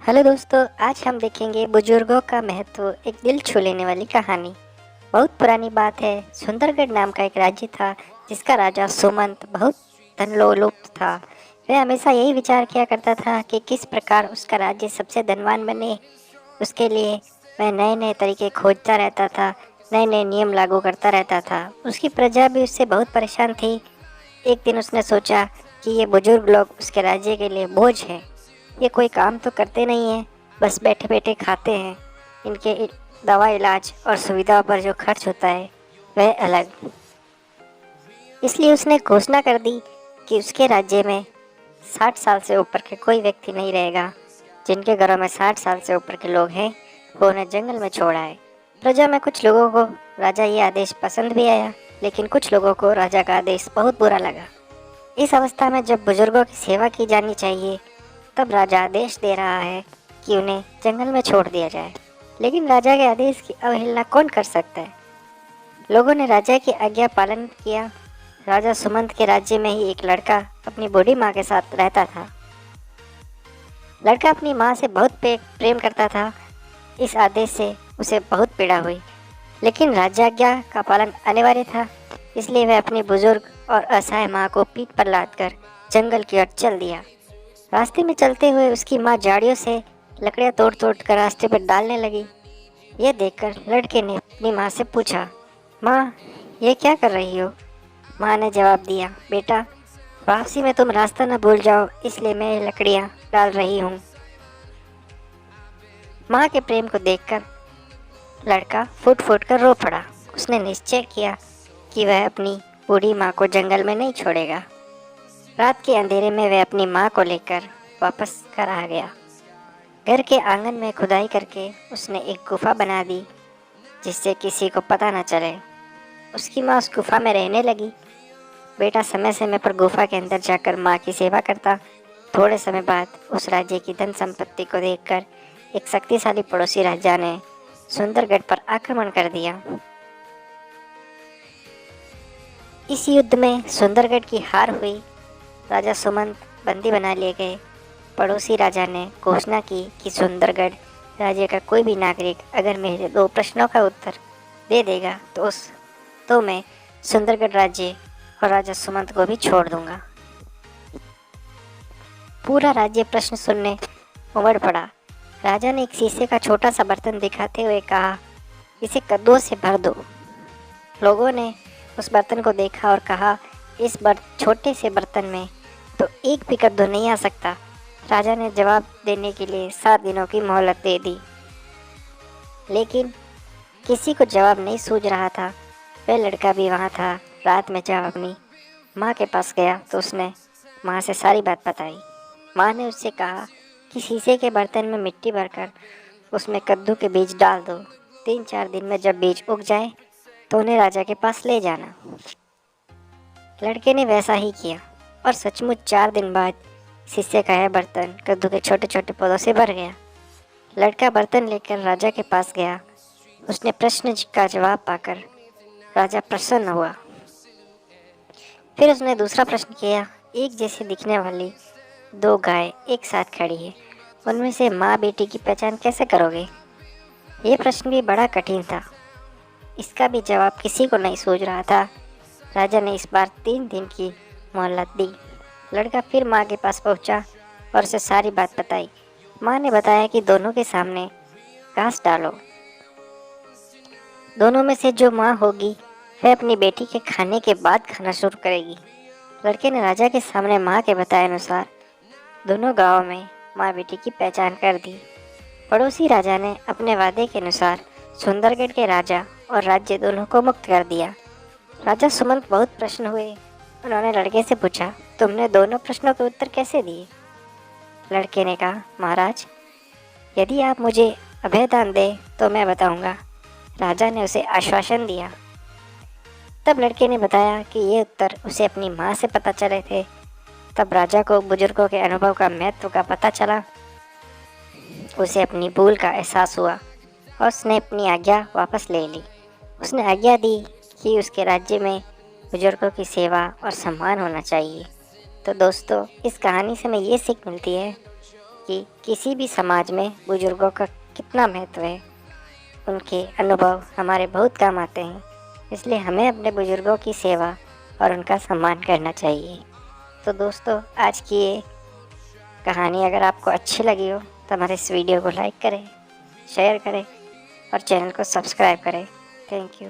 Hello दोस्तों, आज हम देखेंगे बुजुर्गों का महत्व, एक दिल छू लेने वाली कहानी। बहुत पुरानी बात है। सुंदरगढ़ नाम का एक राज्य था जिसका राजा सुमंत बहुत धनलोलुप था। वह हमेशा यही विचार किया करता था कि किस प्रकार उसका राज्य सबसे धनवान बने। उसके लिए वह नए नए तरीके खोजता रहता था, नए नए नियम लागू करता रहता था। उसकी प्रजा भी उससे बहुत परेशान थी। एक दिन उसने सोचा कि ये बुजुर्ग लोग उसके राज्य के लिए बोझ है। ये कोई काम तो करते नहीं हैं, बस बैठे बैठे खाते हैं। इनके दवा इलाज और सुविधाओं पर जो खर्च होता है वह अलग। इसलिए उसने घोषणा कर दी कि उसके राज्य में 60 साल से ऊपर के कोई व्यक्ति नहीं रहेगा। जिनके घरों में 60 साल से ऊपर के लोग हैं वो उन्हें जंगल में छोड़ आए। प्रजा में कुछ लोगों को राजा ये आदेश पसंद भी आया, लेकिन कुछ लोगों को राजा का आदेश बहुत बुरा लगा। इस अवस्था में जब बुजुर्गों की सेवा की जानी चाहिए, तब राजा आदेश दे रहा है कि उन्हें जंगल में छोड़ दिया जाए। लेकिन राजा के आदेश की अवहेलना कौन कर सकता है। लोगों ने राजा की आज्ञा पालन किया। राजा सुमंत के राज्य में ही एक लड़का अपनी बूढ़ी माँ के साथ रहता था। लड़का अपनी माँ से बहुत प्रेम करता था। इस आदेश से उसे बहुत पीड़ा हुई, लेकिन राजाज्ञा का पालन अनिवार्य था। इसलिए वह अपनी बुजुर्ग और असहाय माँ को पीठ पर लादकर जंगल की ओर चल दिया। रास्ते में चलते हुए उसकी माँ झाड़ियों से लकड़ियाँ तोड़ तोड़ कर रास्ते पर डालने लगी। यह देखकर लड़के ने अपनी माँ से पूछा, माँ, ये क्या कर रही हो? माँ ने जवाब दिया, बेटा, वापसी में तुम रास्ता न भूल जाओ, इसलिए मैं ये लकड़ियाँ डाल रही हूँ। माँ के प्रेम को देखकर लड़का फूट फूट कर रो पड़ा। उसने निश्चय किया कि वह अपनी बूढ़ी माँ को जंगल में नहीं छोड़ेगा। रात के अंधेरे में वह अपनी माँ को लेकर वापस घर आ गया। घर के आंगन में खुदाई करके उसने एक गुफा बना दी जिससे किसी को पता न चले। उसकी माँ उस गुफा में रहने लगी। बेटा समय समय पर गुफा के अंदर जाकर माँ की सेवा करता। थोड़े समय बाद उस राज्य की धन संपत्ति को देखकर एक शक्तिशाली पड़ोसी राजा ने सुंदरगढ़ पर आक्रमण कर दिया। इस युद्ध में सुंदरगढ़ की हार हुई। राजा सुमंत बंदी बना लिए गए। पड़ोसी राजा ने घोषणा की कि सुंदरगढ़ राज्य का कोई भी नागरिक अगर मेरे 2 प्रश्नों का उत्तर दे देगा तो मैं सुंदरगढ़ राज्य और राजा सुमंत को भी छोड़ दूंगा। पूरा राज्य प्रश्न सुनने उमड़ पड़ा। राजा ने एक शीशे का छोटा सा बर्तन दिखाते हुए कहा, इसे कद्दूओं से भर दो। लोगों ने उस बर्तन को देखा और कहा, इस छोटे से बर्तन में तो एक भी कद्दू नहीं आ सकता। राजा ने जवाब देने के लिए 7 दिनों की मोहलत दे दी, लेकिन किसी को जवाब नहीं सूझ रहा था। वह लड़का भी वहाँ था। रात में जब अपनी माँ के पास गया तो उसने माँ से सारी बात बताई। माँ ने उससे कहा कि शीशे के बर्तन में मिट्टी भरकर उसमें कद्दू के बीज डाल दो। 3-4 दिन में जब बीज उग जाए तो उन्हें राजा के पास ले जाना। लड़के ने वैसा ही किया और सचमुच 4 दिन बाद शीशे का यह बर्तन कद्दू के छोटे छोटे पौधों से भर गया। लड़का बर्तन लेकर राजा के पास गया। उसने प्रश्न का जवाब पाकर राजा प्रसन्न हुआ। फिर उसने दूसरा प्रश्न किया, एक जैसी दिखने वाली 2 गाय एक साथ खड़ी है, उनमें से माँ बेटी की पहचान कैसे करोगे? यह प्रश्न भी बड़ा कठिन था। इसका भी जवाब किसी को नहीं सूझ रहा था। राजा ने इस बार 3 दिन की मोहलत दी। लड़का फिर माँ के पास पहुँचा और उसे सारी बात बताई। माँ ने बताया कि दोनों के सामने घास डालो। दोनों में से जो माँ होगी वह अपनी बेटी के खाने के बाद खाना शुरू करेगी। लड़के ने राजा के सामने माँ के बताए अनुसार दोनों गांवों में माँ बेटी की पहचान कर दी। पड़ोसी राजा ने अपने वादे के अनुसार सुंदरगढ़ के राजा और राज्य दोनों को मुक्त कर दिया। राजा सुमंत बहुत प्रसन्न हुए। उन्होंने लड़के से पूछा, तुमने दोनों प्रश्नों के उत्तर कैसे दिए? लड़के ने कहा, महाराज, यदि आप मुझे अभयदान दें तो मैं बताऊंगा। राजा ने उसे आश्वासन दिया। तब लड़के ने बताया कि ये उत्तर उसे अपनी माँ से पता चले थे। तब राजा को बुजुर्गों के अनुभव का महत्व का पता चला। उसे अपनी भूल का एहसास हुआ और उसने अपनी आज्ञा वापस ले ली। उसने आज्ञा दी कि उसके राज्य में बुजुर्गों की सेवा और सम्मान होना चाहिए। तो दोस्तों, इस कहानी से हमें ये सीख मिलती है कि किसी भी समाज में बुजुर्गों का कितना महत्व है। उनके अनुभव हमारे बहुत काम आते हैं, इसलिए हमें अपने बुजुर्गों की सेवा और उनका सम्मान करना चाहिए। तो दोस्तों, आज की ये कहानी अगर आपको अच्छी लगी हो तो हमारे इस वीडियो को लाइक करें, शेयर करें और चैनल को सब्सक्राइब करें। Thank you.